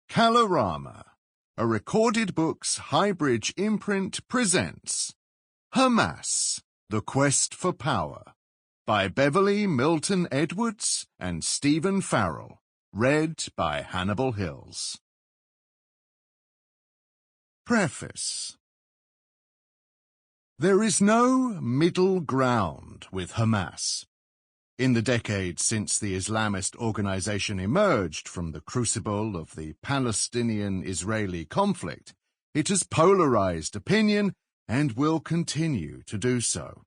Kalorama, a Recorded Books Highbridge imprint presents Hamas, The Quest for Power by Beverley Milton-Edwards and Stephen Farrell, read by Hannibal Hills. Preface. There is no middle ground with Hamas. In the decades since the Islamist organization emerged from the crucible of the Palestinian-Israeli conflict, it has polarized opinion and will continue to do so.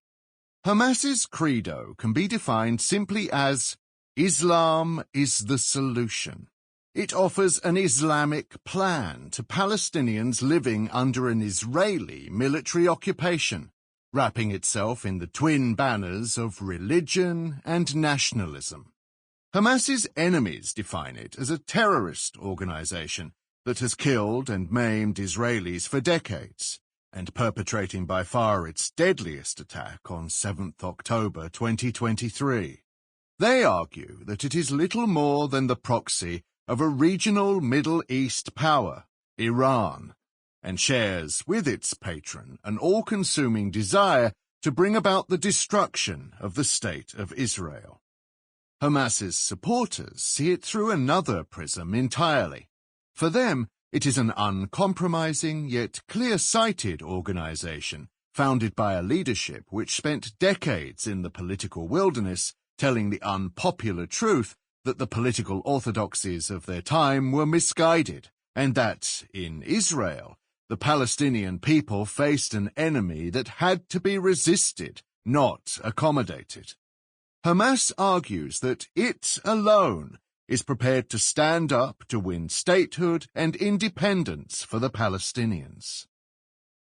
Hamas's credo can be defined simply as Islam is the solution. It offers an Islamic plan to Palestinians living under an Israeli military occupation, wrapping itself in the twin banners of religion and nationalism. Hamas's enemies define it as a terrorist organization that has killed and maimed Israelis for decades, and perpetrating by far its deadliest attack on 7th October 2023. They argue that it is little more than the proxy of a regional Middle East power, Iran, and shares with its patron an all-consuming desire to bring about the destruction of the State of Israel. Hamas's supporters see it through another prism entirely. For them, it is an uncompromising yet clear-sighted organization, founded by a leadership which spent decades in the political wilderness telling the unpopular truth that the political orthodoxies of their time were misguided, and that, in Israel, the Palestinian people faced an enemy that had to be resisted, not accommodated. Hamas argues that it alone is prepared to stand up to win statehood and independence for the Palestinians.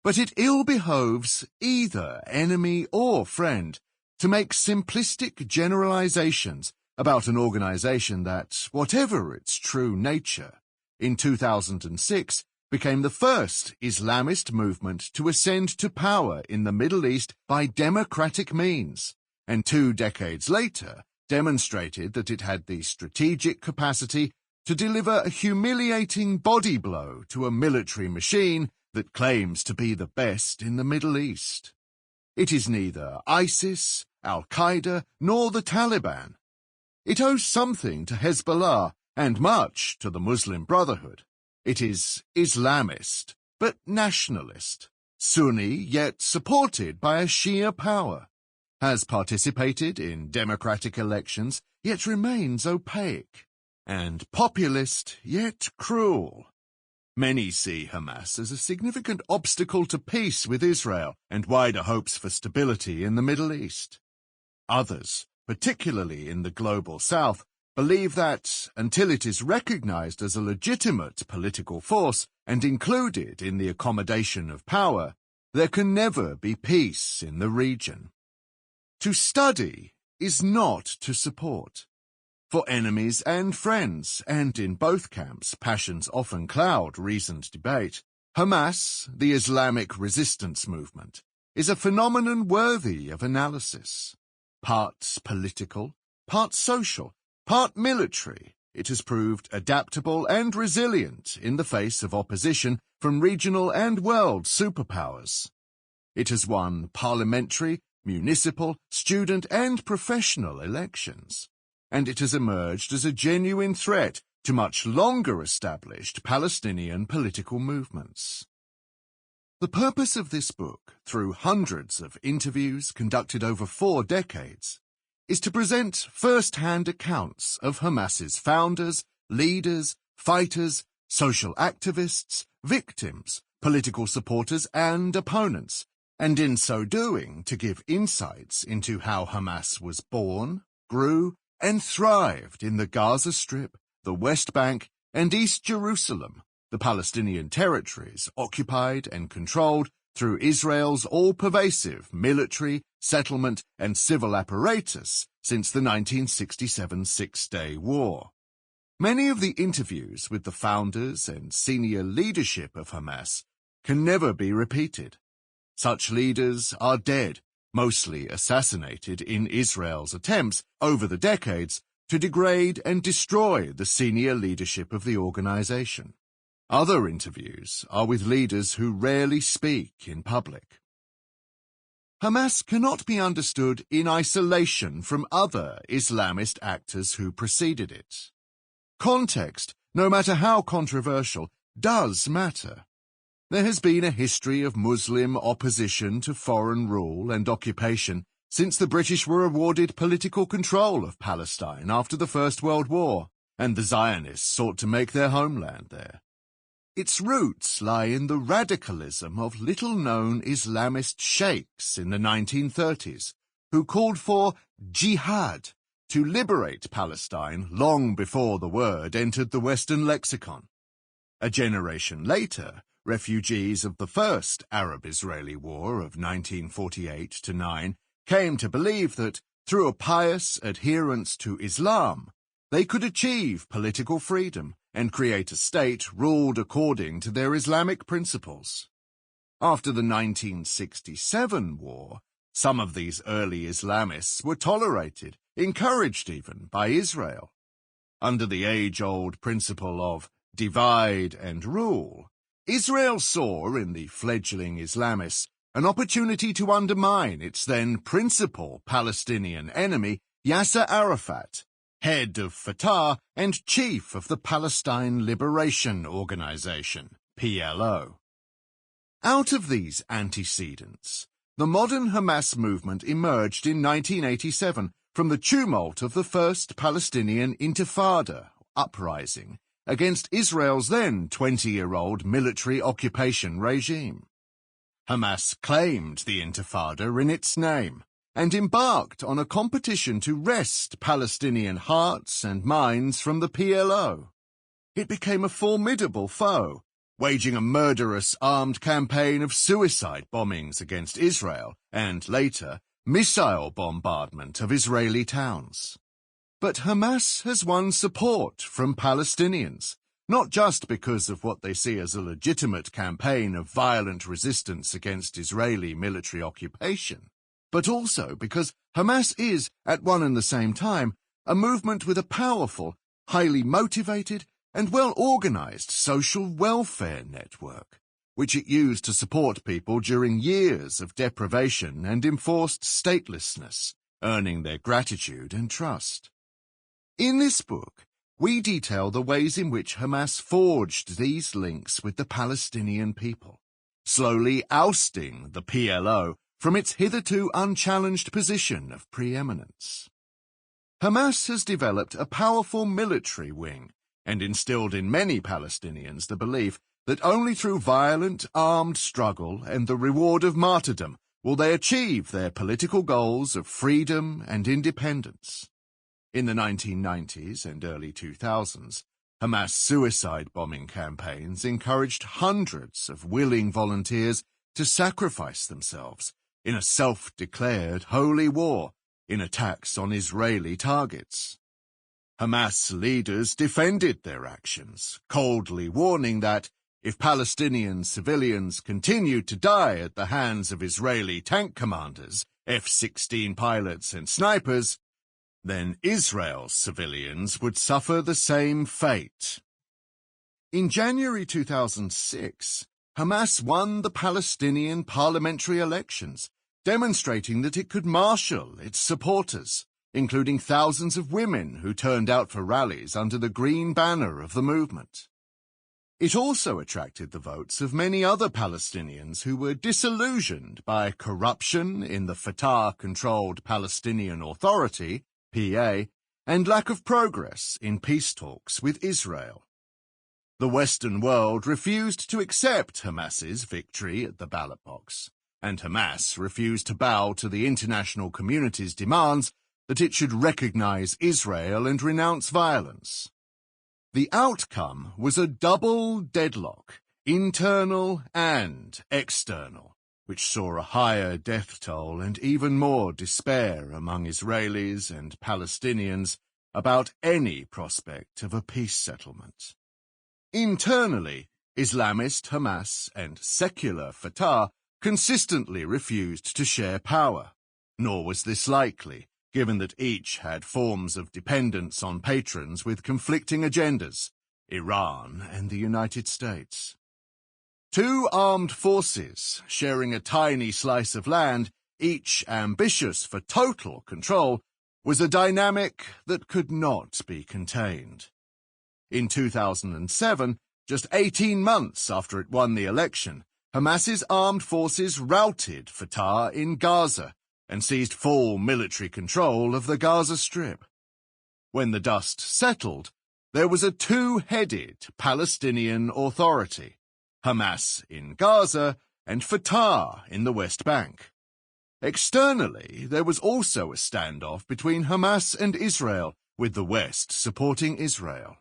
But it ill behoves either enemy or friend to make simplistic generalizations about an organization that, whatever its true nature, in 2006 became the first Islamist movement to ascend to power in the Middle East by democratic means, and 2 decades later demonstrated that it had the strategic capacity to deliver a humiliating body blow to a military machine that claims to be the best in the Middle East. It is neither ISIS, Al-Qaeda, nor the Taliban. It owes something to Hezbollah and much to the Muslim Brotherhood. It is Islamist, but nationalist, Sunni yet supported by a Shia power, has participated in democratic elections yet remains opaque, and populist yet cruel. Many see Hamas as a significant obstacle to peace with Israel and wider hopes for stability in the Middle East. Others, particularly in the global South, believe that, until it is recognized as a legitimate political force and included in the accommodation of power, there can never be peace in the region. To study is not to support. For enemies and friends, and in both camps passions often cloud reasoned debate, Hamas, the Islamic resistance movement, is a phenomenon worthy of analysis. Part political, part social, part military, it has proved adaptable and resilient in the face of opposition from regional and world superpowers. It has won parliamentary, municipal, student and professional elections, and it has emerged as a genuine threat to much longer established Palestinian political movements. The purpose of this book, through hundreds of interviews conducted over 4 decades, is to present first-hand accounts of Hamas's founders, leaders, fighters, social activists, victims, political supporters and opponents, and in so doing to give insights into how Hamas was born, grew, and thrived in the Gaza Strip, the West Bank, and East Jerusalem, the Palestinian territories occupied and controlled through Israel's all-pervasive military, settlement, and civil apparatus since the 1967 Six-Day War. Many of the interviews with the founders and senior leadership of Hamas can never be repeated. Such leaders are dead, mostly assassinated in Israel's attempts over the decades to degrade and destroy the senior leadership of the organization. Other interviews are with leaders who rarely speak in public. Hamas cannot be understood in isolation from other Islamist actors who preceded it. Context, no matter how controversial, does matter. There has been a history of Muslim opposition to foreign rule and occupation since the British were awarded political control of Palestine after the First World War, and the Zionists sought to make their homeland there. Its roots lie in the radicalism of little-known Islamist sheikhs in the 1930s, who called for jihad to liberate Palestine long before the word entered the Western lexicon. A generation later, refugees of the First Arab-Israeli War of 1948-9 came to believe that, through a pious adherence to Islam, they could achieve political freedom and create a state ruled according to their Islamic principles. After the 1967 war, some of these early Islamists were tolerated, encouraged even, by Israel. Under the age-old principle of divide and rule, Israel saw in the fledgling Islamists an opportunity to undermine its then principal Palestinian enemy, Yasser Arafat, head of Fatah and chief of the Palestine Liberation Organization, PLO. Out of these antecedents, the modern Hamas movement emerged in 1987 from the tumult of the First Palestinian Intifada uprising against Israel's then 20-year-old military occupation regime. Hamas claimed the Intifada in its name and embarked on a competition to wrest Palestinian hearts and minds from the PLO. It became a formidable foe, waging a murderous armed campaign of suicide bombings against Israel and, later, missile bombardment of Israeli towns. But Hamas has won support from Palestinians, not just because of what they see as a legitimate campaign of violent resistance against Israeli military occupation, but also because Hamas is, at one and the same time, a movement with a powerful, highly motivated, and well-organized social welfare network, which it used to support people during years of deprivation and enforced statelessness, earning their gratitude and trust. In this book, we detail the ways in which Hamas forged these links with the Palestinian people, slowly ousting the PLO from its hitherto unchallenged position of preeminence. Hamas has developed a powerful military wing and instilled in many Palestinians the belief that only through violent, armed struggle and the reward of martyrdom will they achieve their political goals of freedom and independence. In the 1990s and early 2000s, Hamas suicide bombing campaigns encouraged hundreds of willing volunteers to sacrifice themselves in a self-declared holy war in attacks on Israeli targets. Hamas leaders defended their actions, coldly warning that if Palestinian civilians continued to die at the hands of Israeli tank commanders, F-16 pilots and snipers, then Israel's civilians would suffer the same fate. In January 2006, Hamas won the Palestinian parliamentary elections, demonstrating that it could marshal its supporters, including thousands of women who turned out for rallies under the green banner of the movement. It also attracted the votes of many other Palestinians who were disillusioned by corruption in the Fatah-controlled Palestinian Authority, PA, and lack of progress in peace talks with Israel. The Western world refused to accept Hamas's victory at the ballot box, and Hamas refused to bow to the international community's demands that it should recognize Israel and renounce violence. The outcome was a double deadlock, internal and external, which saw a higher death toll and even more despair among Israelis and Palestinians about any prospect of a peace settlement. Internally, Islamist Hamas and secular Fatah consistently refused to share power, nor was this likely, given that each had forms of dependence on patrons with conflicting agendas, Iran and the United States. Two armed forces sharing a tiny slice of land, each ambitious for total control, was a dynamic that could not be contained. In 2007, just 18 months after it won the election, Hamas's armed forces routed Fatah in Gaza and seized full military control of the Gaza Strip. When the dust settled, there was a two-headed Palestinian authority, Hamas in Gaza and Fatah in the West Bank. Externally, there was also a standoff between Hamas and Israel, with the West supporting Israel.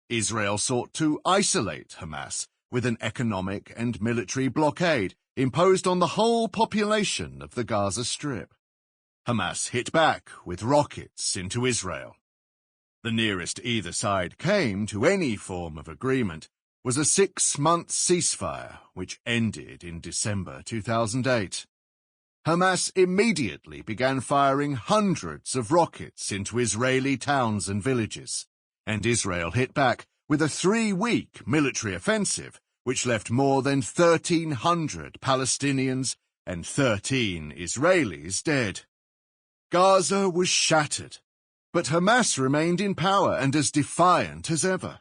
Israel sought to isolate Hamas with an economic and military blockade imposed on the whole population of the Gaza Strip. Hamas hit back with rockets into Israel. The nearest either side came to any form of agreement was a 6-month ceasefire, which ended in December 2008. Hamas immediately began firing hundreds of rockets into Israeli towns and villages, and Israel hit back with a 3-week military offensive, which left more than 1,300 Palestinians and 13 Israelis dead. Gaza was shattered, but Hamas remained in power and as defiant as ever.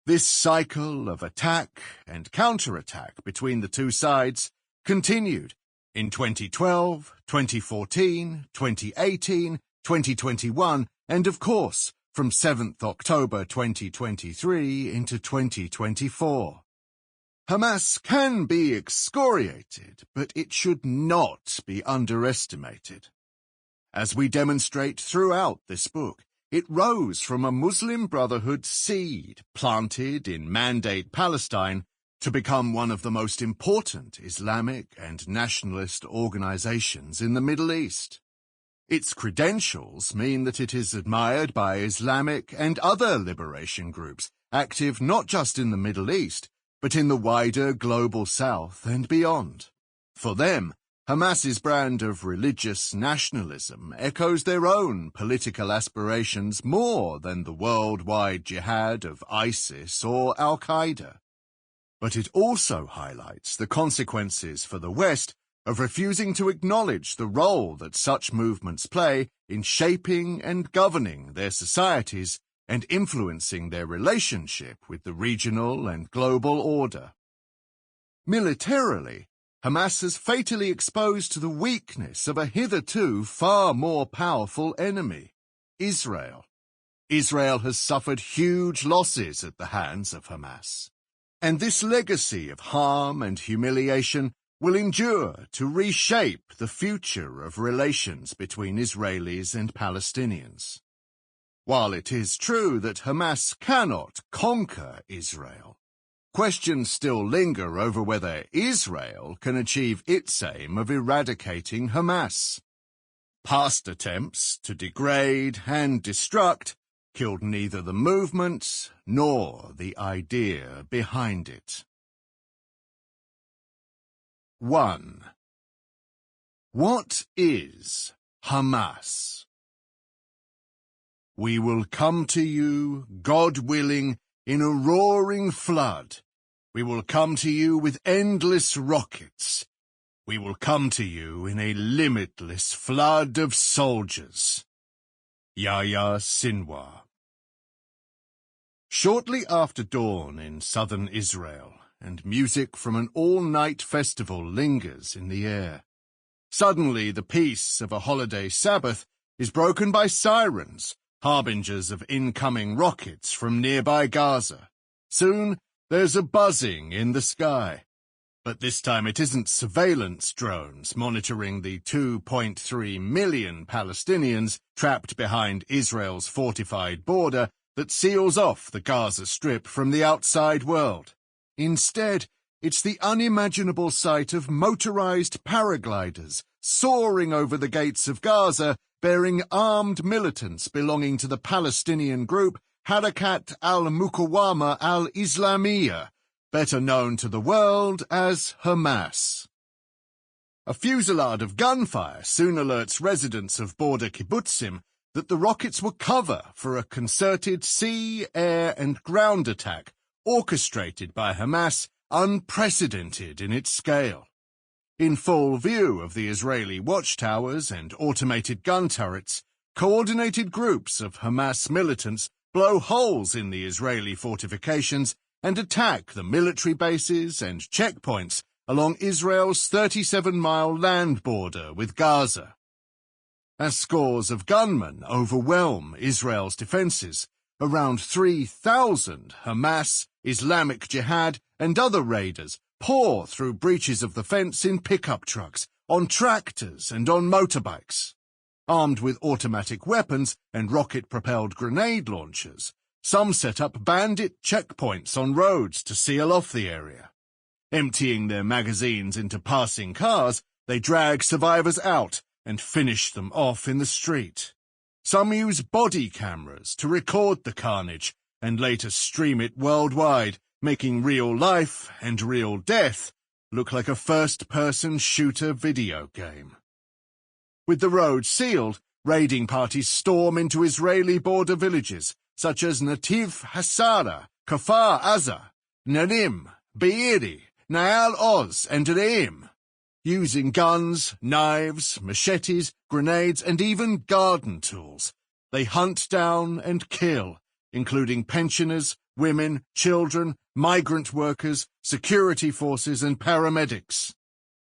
This cycle of attack and counterattack between the two sides continued in 2012, 2014, 2018, 2021, and of course, from 7th October 2023 into 2024. Hamas can be excoriated, but it should not be underestimated. As we demonstrate throughout this book, it rose from a Muslim Brotherhood seed planted in Mandate Palestine to become one of the most important Islamic and nationalist organizations in the Middle East. Its credentials mean that it is admired by Islamic and other liberation groups active not just in the Middle East, but in the wider global South and beyond. For them, Hamas's brand of religious nationalism echoes their own political aspirations more than the worldwide jihad of ISIS or Al-Qaeda. But it also highlights the consequences for the West of refusing to acknowledge the role that such movements play in shaping and governing their societies and influencing their relationship with the regional and global order. Militarily, Hamas has fatally exposed the weakness of a hitherto far more powerful enemy, Israel. Israel has suffered huge losses at the hands of Hamas, and this legacy of harm and humiliation will endure to reshape the future of relations between Israelis and Palestinians. While it is true that Hamas cannot conquer Israel, questions still linger over whether Israel can achieve its aim of eradicating Hamas. Past attempts to degrade and destruct killed neither the movement nor the idea behind it. 1. What is Hamas? We will come to you, God willing, in a roaring flood. We will come to you with endless rockets. We will come to you in a limitless flood of soldiers. Yahya Sinwar. Shortly after dawn in southern Israel, and music from an all-night festival lingers in the air. Suddenly, the peace of a holiday Sabbath is broken by sirens, harbingers of incoming rockets from nearby Gaza. Soon, there's a buzzing in the sky. But this time it isn't surveillance drones monitoring the 2.3 million Palestinians trapped behind Israel's fortified border that seals off the Gaza Strip from the outside world. Instead, it's the unimaginable sight of motorized paragliders soaring over the gates of Gaza, bearing armed militants belonging to the Palestinian group Harakat al-Muqawama al-Islamiyya, better known to the world as Hamas. A fusillade of gunfire soon alerts residents of border kibbutzim that the rockets were cover for a concerted sea, air, and ground attack orchestrated by Hamas, unprecedented in its scale. In full view of the Israeli watchtowers and automated gun turrets, coordinated groups of Hamas militants blow holes in the Israeli fortifications and attack the military bases and checkpoints along Israel's 37-mile land border with Gaza. As scores of gunmen overwhelm Israel's defenses, around 3,000 Hamas, Islamic Jihad, and other raiders pour through breaches of the fence in pickup trucks, on tractors, and on motorbikes. Armed with automatic weapons and rocket-propelled grenade launchers, some set up bandit checkpoints on roads to seal off the area. Emptying their magazines into passing cars, they drag survivors out and finish them off in the street. Some use body cameras to record the carnage and later stream it worldwide, making real life and real death look like a first-person shooter video game. With the roads sealed, raiding parties storm into Israeli border villages such as Nativ Hassara, Kfar Aza, Narim, Be'eri, Na'al Oz, and Re'im, using guns, knives, machetes, grenades, and even garden tools. They hunt down and kill, including pensioners, women, children, migrant workers, security forces, and paramedics.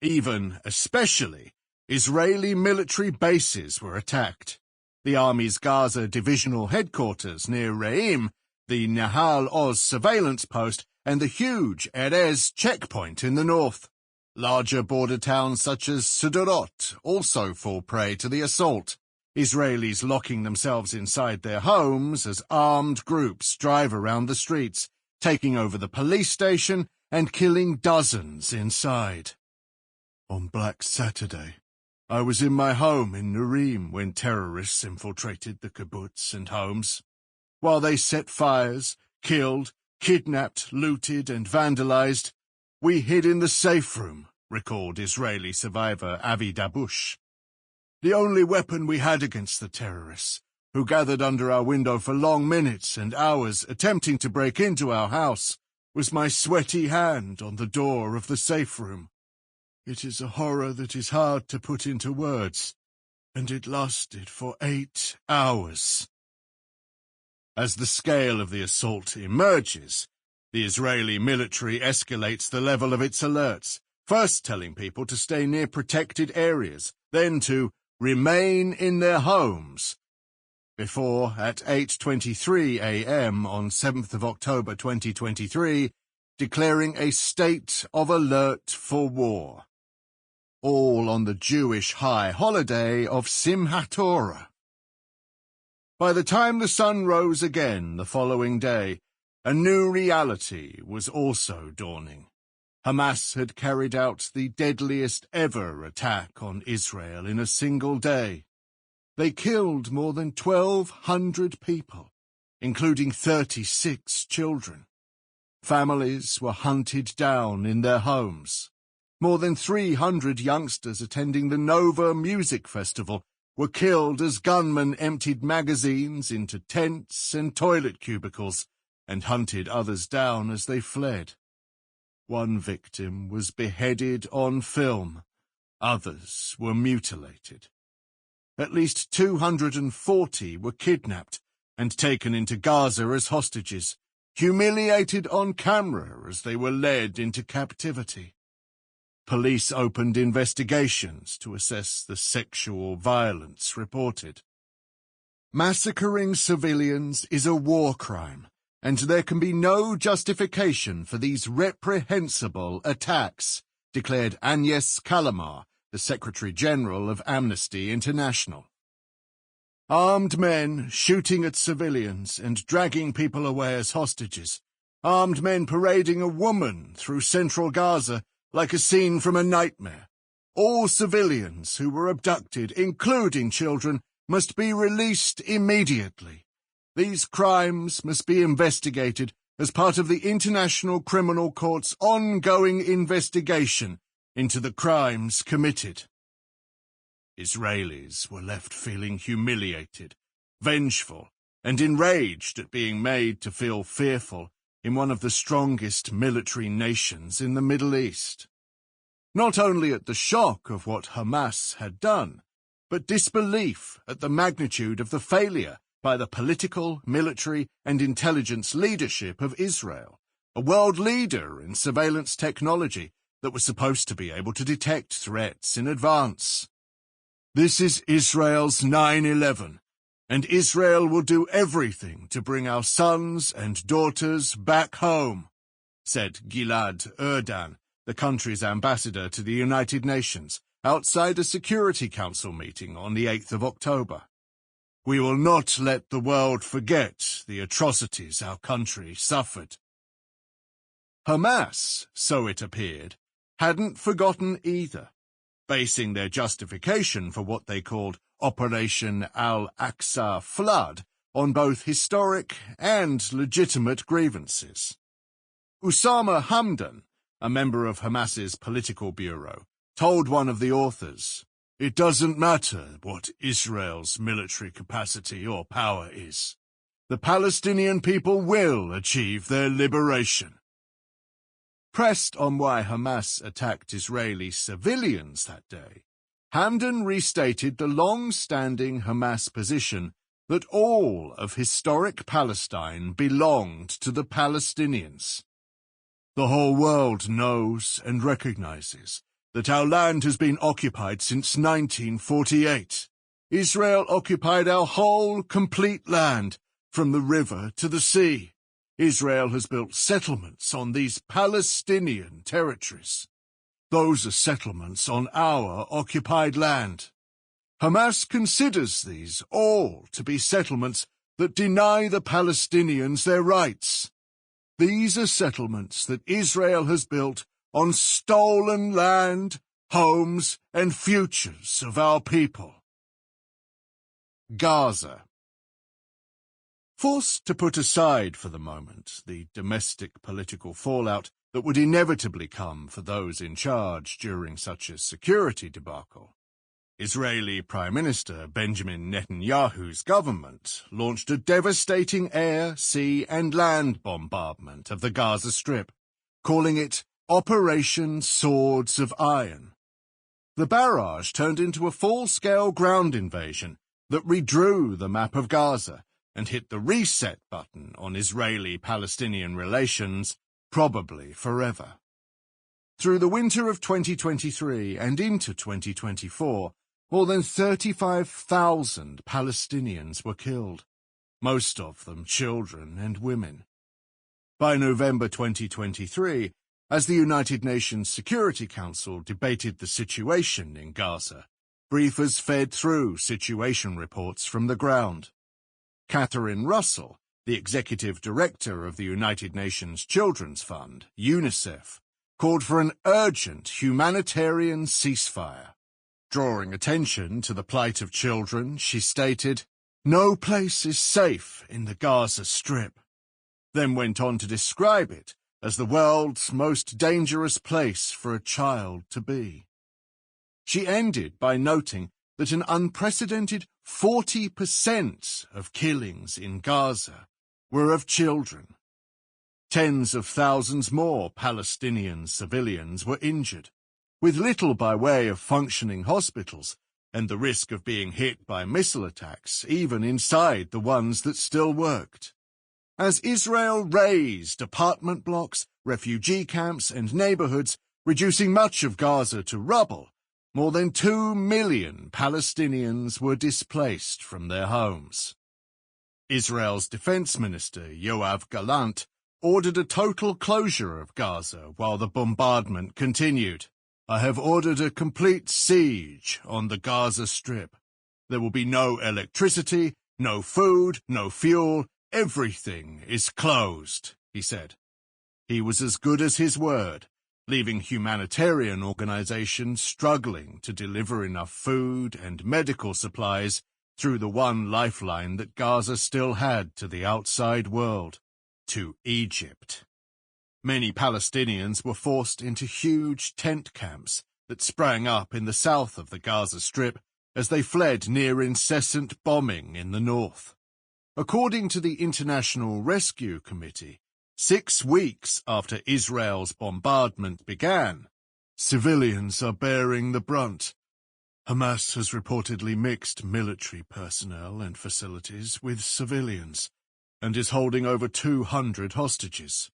Even, especially, Israeli military bases were attacked. The Army's Gaza divisional headquarters near Re'im, the Nahal Oz surveillance post, and the huge Erez checkpoint in the north. Larger border towns such as Sderot also fall prey to the assault, Israelis locking themselves inside their homes as armed groups drive around the streets, taking over the police station and killing dozens inside. On Black Saturday, I was in my home in Narim when terrorists infiltrated the kibbutz and homes. While they set fires, killed, kidnapped, looted, and vandalized, we hid in the safe room, recalled Israeli survivor Avi Dabush. The only weapon we had against the terrorists, who gathered under our window for long minutes and hours attempting to break into our house, was my sweaty hand on the door of the safe room. It is a horror that is hard to put into words, and it lasted for 8 hours. As the scale of the assault emerges, the Israeli military escalates the level of its alerts, first telling people to stay near protected areas, then to remain in their homes, before, at 8:23 a.m. on 7th of October 2023, declaring a state of alert for war. All on the Jewish high holiday of Simchat Torah. By the time the sun rose again the following day, a new reality was also dawning. Hamas had carried out the deadliest ever attack on Israel in a single day. They killed more than 1,200 people, including 36 children. Families were hunted down in their homes. More than 300 youngsters attending the Nova Music Festival were killed as gunmen emptied magazines into tents and toilet cubicles and hunted others down as they fled. One victim was beheaded on film. Others were mutilated. At least 240 were kidnapped and taken into Gaza as hostages, humiliated on camera as they were led into captivity. Police opened investigations to assess the sexual violence reported. Massacring civilians is a war crime, and there can be no justification for these reprehensible attacks, declared Agnes Kalamar, the Secretary-General of Amnesty International. Armed men shooting at civilians and dragging people away as hostages. Armed men parading a woman through central Gaza like a scene from a nightmare. All civilians who were abducted, including children, must be released immediately. These crimes must be investigated as part of the International Criminal Court's ongoing investigation into the crimes committed. Israelis were left feeling humiliated vengeful, and enraged at being made to feel fearful in one of the strongest military nations in the Middle East. Not only at the shock of what Hamas had done, but disbelief at the magnitude of the failure by the political, military, and intelligence leadership of Israel, a world leader in surveillance technology that was supposed to be able to detect threats in advance. This is Israel's 9/11, and Israel will do everything to bring our sons and daughters back home, said Gilad Erdan, the country's ambassador to the United Nations, outside a Security Council meeting on the 8th of October. We will not let the world forget the atrocities our country suffered. Hamas, so it appeared, hadn't forgotten either, basing their justification for what they called Operation Al-Aqsa Flood on both historic and legitimate grievances. Usama Hamdan, a member of Hamas's political bureau, told one of the authors, "It doesn't matter what Israel's military capacity or power is. The Palestinian people will achieve their liberation." Pressed on why Hamas attacked Israeli civilians that day, Hamdan restated the long-standing Hamas position that all of historic Palestine belonged to the Palestinians. The whole world knows and recognizes that our land has been occupied since 1948. Israel occupied our whole, complete land, from the river to the sea. Israel has built settlements on these Palestinian territories. Those are settlements on our occupied land. Hamas considers these all to be settlements that deny the Palestinians their rights. These are settlements that Israel has built on stolen land, homes, and futures of our people. Gaza. Forced to put aside for the moment the domestic political fallout that would inevitably come for those in charge during such a security debacle, Israeli Prime Minister Benjamin Netanyahu's government launched a devastating air, sea, and land bombardment of the Gaza Strip, calling it Operation Swords of Iron. The barrage turned into a full-scale ground invasion that redrew the map of Gaza and hit the reset button on Israeli-Palestinian relations, probably forever. Through the winter of 2023 and into 2024, more than 35,000 Palestinians were killed, most of them children and women. By November 2023, as the United Nations Security Council debated the situation in Gaza, briefers fed through situation reports from the ground. Catherine Russell, the executive director of the United Nations Children's Fund, UNICEF, called for an urgent humanitarian ceasefire. Drawing attention to the plight of children, she stated, "No place is safe in the Gaza Strip," then went on to describe it as the world's most dangerous place for a child to be. She ended by noting that an unprecedented 40% of killings in Gaza were of children. Tens of thousands more Palestinian civilians were injured, with little by way of functioning hospitals and the risk of being hit by missile attacks even inside the ones that still worked. As Israel razed apartment blocks, refugee camps and neighborhoods, reducing much of Gaza to rubble, more than 2 million Palestinians were displaced from their homes. Israel's defense minister, Yoav Gallant, ordered a total closure of Gaza while the bombardment continued. "I have ordered a complete siege on the Gaza Strip. There will be no electricity, no food, no fuel. Everything is closed," he said. He was as good as his word, leaving humanitarian organizations struggling to deliver enough food and medical supplies through the one lifeline that Gaza still had to the outside world, to Egypt. Many Palestinians were forced into huge tent camps that sprang up in the south of the Gaza Strip as they fled near incessant bombing in the north. According to the International Rescue Committee, 6 weeks after Israel's bombardment began, civilians are bearing the brunt. Hamas has reportedly mixed military personnel and facilities with civilians, and is holding over 200 hostages.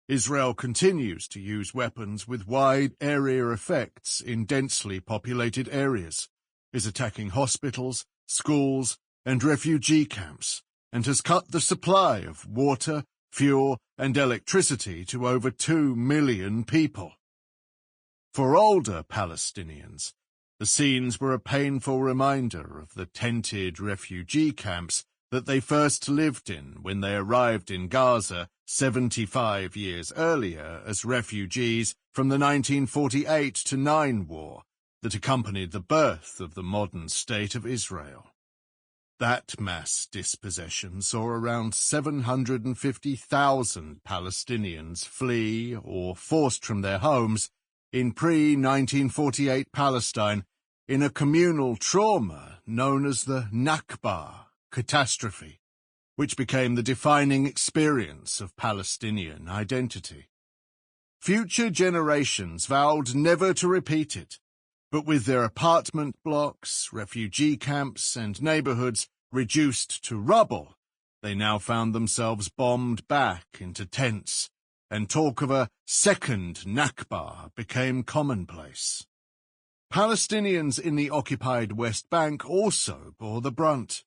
Israel continues to use weapons with wide area effects in densely populated areas, is attacking hospitals, schools, and refugee camps, and has cut the supply of water, fuel, and electricity to over 2 million people. For older Palestinians, the scenes were a painful reminder of the tented refugee camps that they first lived in when they arrived in Gaza 75 years earlier as refugees from the 1948-9 war that accompanied the birth of the modern state of Israel. That mass dispossession saw around 750,000 Palestinians flee or forced from their homes in pre-1948 Palestine in a communal trauma known as the Nakba catastrophe, which became the defining experience of Palestinian identity. Future generations vowed never to repeat it, but with their apartment blocks, refugee camps, and neighborhoods reduced to rubble, they now found themselves bombed back into tents, and talk of a second Nakba became commonplace. Palestinians in the occupied West Bank also bore the brunt.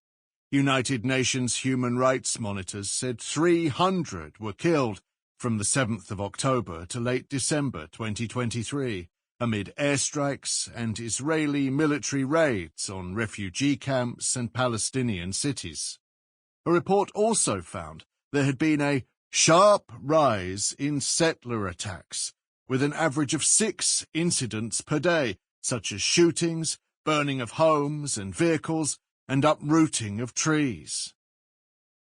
United Nations human rights monitors said 300 were killed from the 7th of October to late December 2023, amid airstrikes and Israeli military raids on refugee camps and Palestinian cities. A report also found there had been a sharp rise in settler attacks, with an average of 6 incidents per day, such as shootings, burning of homes and vehicles, and uprooting of trees.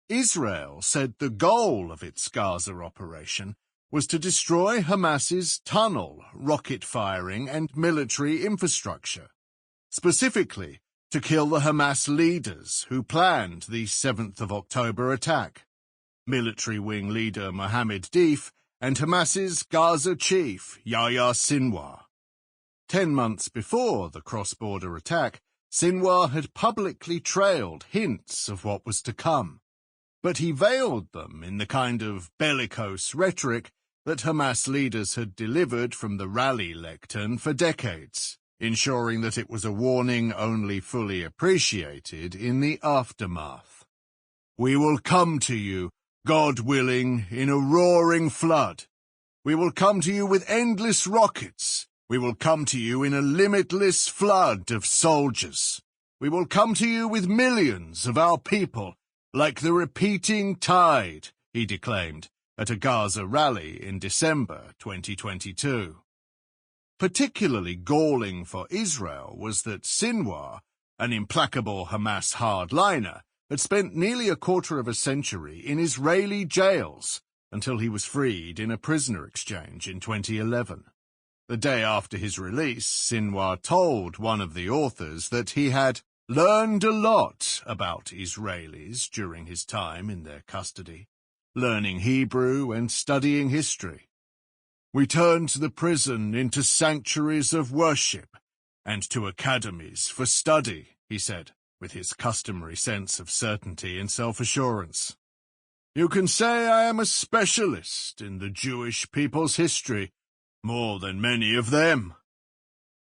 Israel said the goal of its Gaza operation was to destroy Hamas's tunnel, rocket firing, and military infrastructure, specifically to kill the Hamas leaders who planned the 7th of October attack, military wing leader Mohammed Deif and Hamas's Gaza chief Yahya Sinwar. 10 months before the cross-border attack, Sinwar had publicly trailed hints of what was to come, but he veiled them in the kind of bellicose rhetoric that Hamas leaders had delivered from the rally lectern for decades, ensuring that it was a warning only fully appreciated in the aftermath. "We will come to you, God willing, in a roaring flood. We will come to you with endless rockets. We will come to you in a limitless flood of soldiers. We will come to you with millions of our people, like the repeating tide," he declaimed at a Gaza rally in December 2022. Particularly galling for Israel was that Sinwar, an implacable Hamas hardliner, had spent nearly a quarter of a century in Israeli jails until he was freed in a prisoner exchange in 2011. The day after his release, Sinwar told one of the authors that he had learned a lot about Israelis during his time in their custody, learning Hebrew and studying history. "We turned the prison into sanctuaries of worship and to academies for study," he said, with his customary sense of certainty and self-assurance. "You can say I am a specialist in the Jewish people's history, more than many of them."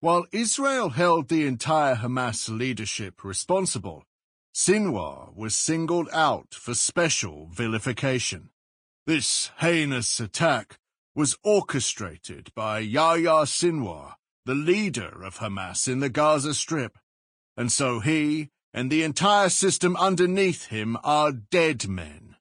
While Israel held the entire Hamas leadership responsible, Sinwar was singled out for special vilification. This heinous attack was orchestrated by Yahya Sinwar, the leader of Hamas in the Gaza Strip, and so he and the entire system underneath him are dead men.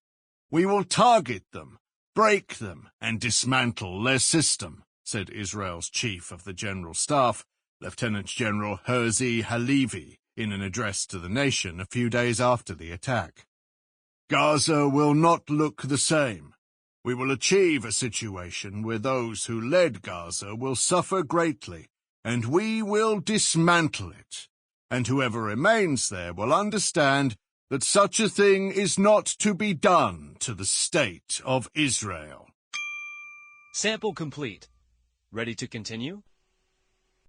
"We will target them, break them, and dismantle their system," said Israel's chief of the General Staff, Lieutenant General Herzi Halevi, in an address to the nation a few days after the attack. "Gaza will not look the same. We will achieve a situation where those who led Gaza will suffer greatly, and we will dismantle it. and whoever remains there will understand that such a thing is not to be done to the state of Israel. Sample complete. Ready to continue?